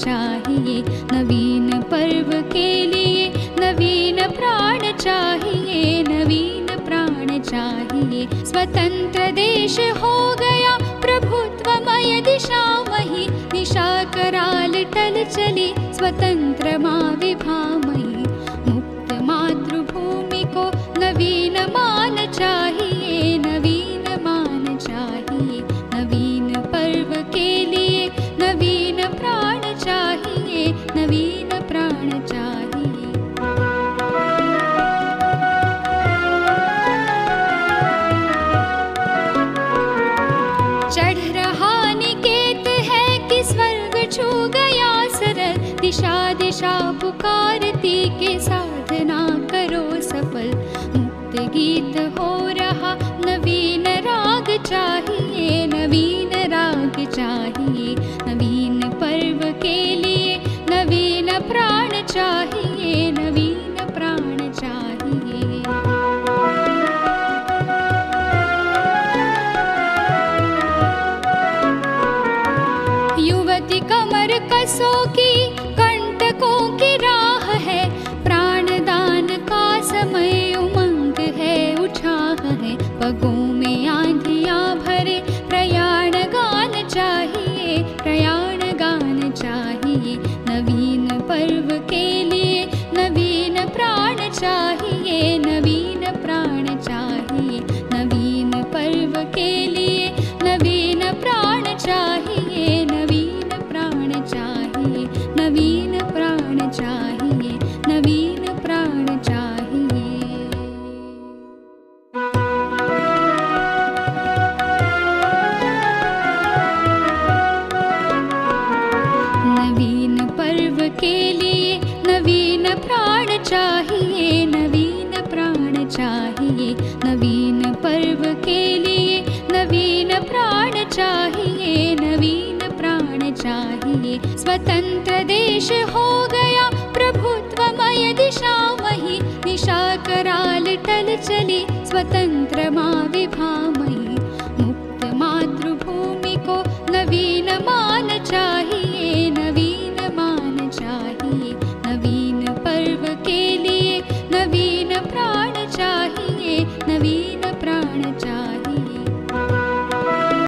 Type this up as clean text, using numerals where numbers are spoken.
चाहिए, नवीन पर्व के लिए नवीन प्राण चाहिए, नवीन प्राण चाहिए। स्वतंत्र देश हो गया प्रभुत्वमय दिशामही, दिशा कराल टल चली स्वतंत्र माँ विभामयी। मुक्त मातृभूमि को नवीन मान चाहिए, नवीन मान चाहिए। नवीन पर्व के लिए नवीन प्राण चाहिए, नवीन प्राण चाहिए। चढ़ रहा निकेत है कि स्वर्ग छू गया सरल, दिशा दिशा पुकारती के साधना करो सफल। मुक्त गीत हो रहा नवीन राग चाहिए, नवीन राग चाहिए। नवीन पर्व के लिए नवीन प्राण चाहिए, नवीन प्राण चाहिए। युवती कमर कसो की कंटकों की राह है, प्राणदान का समय उमंग है उछाह है। पगों में आंधियां भरे प्रयाण गान चाहिए, प्रयाण गान चाहिए। नवीन पर्व के लिए नवीन प्राण चाहिए, नवीन प्राण चाहिए। नवीन पर्व के लिए नवीन प्राण चाहिए, नवीन प्राण चाहिए। नवीन प्राण चाहिए, नवीन प्राण चाहिए। नवीन पर्व के लिए नवीन प्राण चाहिए, नवीन प्राण चाहिए। नवीन पर्व के लिए नवीन प्राण चाहिए, नवीन प्राण चाहिए। स्वतंत्र देश हो गया प्रभुत्वमय दिशामही, दिशा कराल टल चली स्वतंत्र माँ विभामयी।